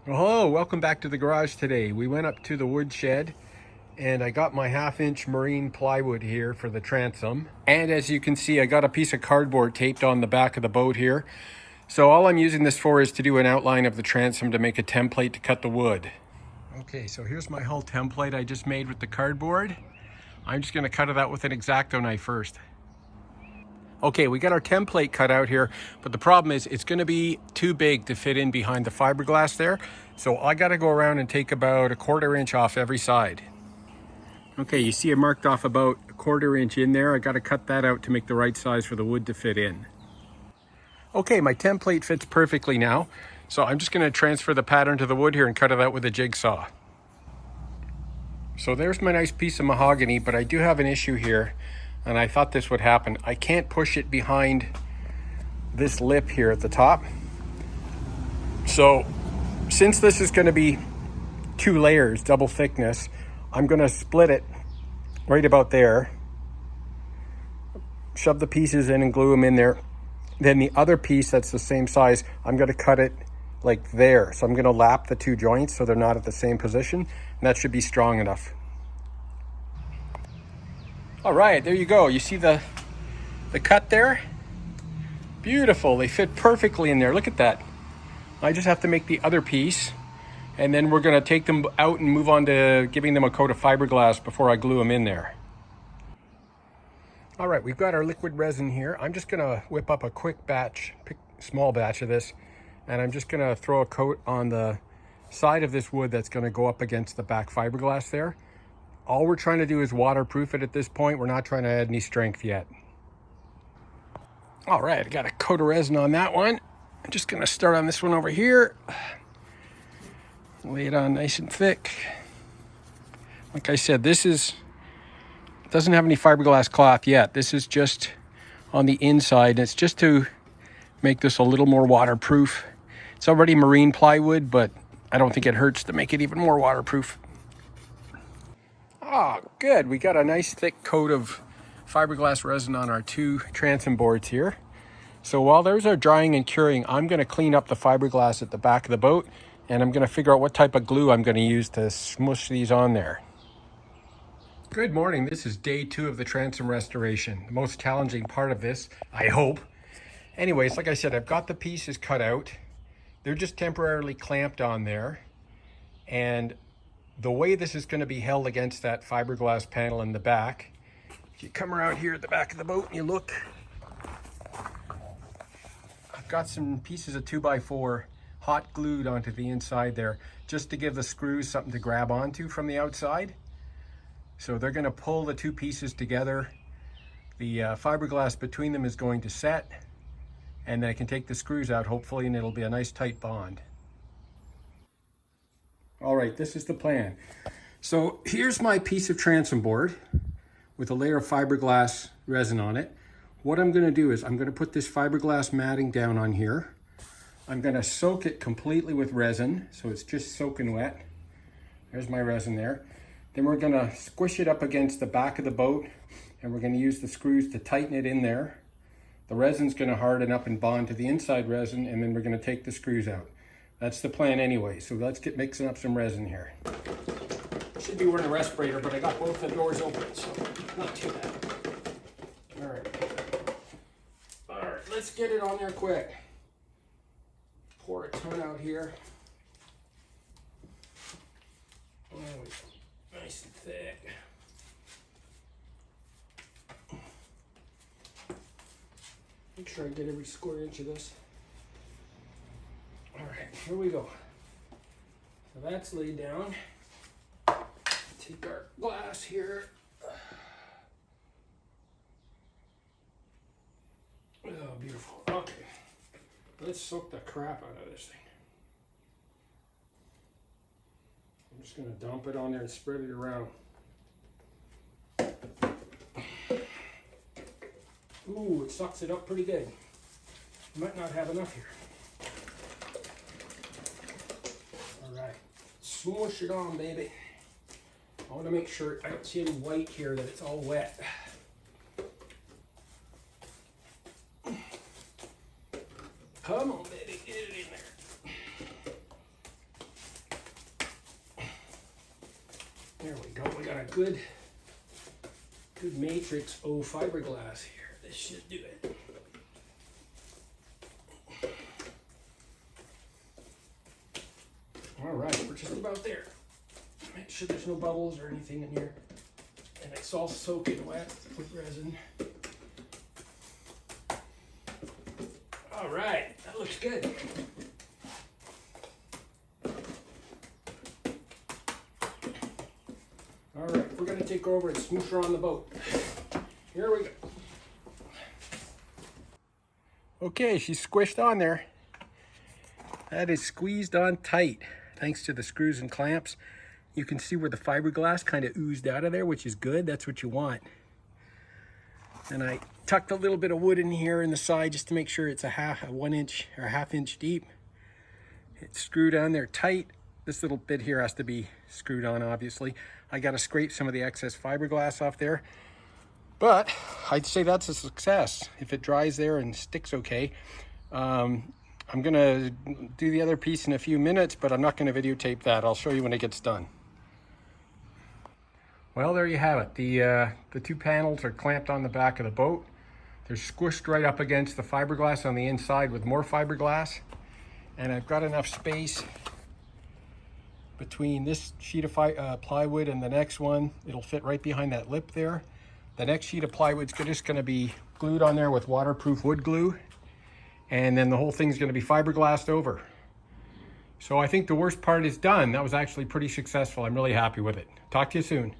Well, hello, welcome back to the garage today. We went up to the woodshed and I got my 1/2 inch marine plywood here for the transom. And as you can see, I got a piece of cardboard taped on the back of the boat here. So all I'm using this for is to do an outline of the transom to make a template to cut the wood. Okay, so here's my hull template I just made with the cardboard. I'm just gonna cut it out with an X-Acto knife first. Okay, we got our template cut out here, but the problem is it's gonna be too big to fit in behind the fiberglass there. So I gotta go around and take about 1/4 inch off every side. Okay, you see I marked off about 1/4 inch in there. I gotta cut that out to make the right size for the wood to fit in. Okay, my template fits perfectly now. So I'm just gonna transfer the pattern to the wood here and cut it out with a jigsaw. So there's my nice piece of mahogany, but I do have an issue here, and I thought this would happen. I can't push it behind this lip here at the top. So since this is going to be 2 layers, double thickness, I'm going to split it right about there, shove the pieces in and glue them in there. Then the other piece that's the same size, I'm going to cut it like there. So I'm going to lap the 2 joints so they're not at the same position, and that should be strong enough. All right, there you go. You see the cut there? Beautiful. They fit perfectly in there. Look at that. I just have to make the other piece, and then we're going to take them out and move on to giving them a coat of fiberglass before I glue them in there. All right, we've got our liquid resin here. I'm just going to whip up a quick batch, small batch of this, and I'm just going to throw a coat on the side of this wood that's going to go up against the back fiberglass there. All we're trying to do is waterproof it at this point. We're not trying to add any strength yet. All right, I got a coat of resin on that one. I'm just going to start on this one over here. Lay it on nice and thick. Like I said, it doesn't have any fiberglass cloth yet. This is just on the inside. It's just to make this a little more waterproof. It's already marine plywood, but I don't think it hurts to make it even more waterproof. Ah, good. We got a nice thick coat of fiberglass resin on our 2 transom boards here. So while those are drying and curing, I'm going to clean up the fiberglass at the back of the boat, and I'm going to figure out what type of glue I'm going to use to smush these on there. Good morning. This is day 2 of the transom restoration. The most challenging part of this, I hope. Anyways, like I said, I've got the pieces cut out. They're just temporarily clamped on there. And the way this is going to be held against that fiberglass panel in the back, if you come around here at the back of the boat and you look, I've got some pieces of 2x4 hot glued onto the inside there just to give the screws something to grab onto from the outside. So they're going to pull the 2 pieces together. The fiberglass between them is going to set, and then I can take the screws out hopefully, and it'll be a nice tight bond. All right, this is the plan. So here's my piece of transom board with a layer of fiberglass resin on it. What I'm going to do is I'm going to put this fiberglass matting down on here. I'm going to soak it completely with resin, so it's just soaking wet. There's my resin there. Then we're going to squish it up against the back of the boat, and we're going to use the screws to tighten it in there. The resin's going to harden up and bond to the inside resin, and then we're going to take the screws out. That's the plan anyway, so let's get mixing up some resin here. Should be wearing a respirator, but I got both the doors open, so not too bad. All right, let's get it on there quick. Pour a ton out here. There we go. Nice and thick. Make sure I get every square inch of this. All right, here we go. So that's laid down. Take our glass here. Oh, beautiful. Okay. Let's soak the crap out of this thing. I'm just going to dump it on there and spread it around. Ooh, it sucks it up pretty good. Might not have enough here. All right, smoosh it on, baby. I want to make sure I don't see any white here, that it's all wet. Come on, baby, get it in there. There we go. We got a good matrix O fiberglass here. This should do it. All right, we're just about there. Make sure there's no bubbles or anything in here. And it's all soaking wet with resin. All right, that looks good. All right, we're gonna take her over and smoosh her on the boat. Here we go. Okay, she's squished on there. That is squeezed on tight, thanks to the screws and clamps. You can see where the fiberglass kind of oozed out of there, which is good. That's what you want. And I tucked a little bit of wood in here in the side just to make sure it's a 1 inch or a ½ inch deep. It's screwed on there tight. This little bit here has to be screwed on, obviously. I got to scrape some of the excess fiberglass off there. But I'd say that's a success. If it dries there and sticks okay. I'm gonna do the other piece in a few minutes, but I'm not gonna videotape that. I'll show you when it gets done. Well, there you have it. The two panels are clamped on the back of the boat. They're squished right up against the fiberglass on the inside with more fiberglass. And I've got enough space between this sheet of plywood and the next one. It'll fit right behind that lip there. The next sheet of plywood's just gonna be glued on there with waterproof wood glue. And then the whole thing's gonna be fiberglassed over. So I think the worst part is done. That was actually pretty successful. I'm really happy with it. Talk to you soon.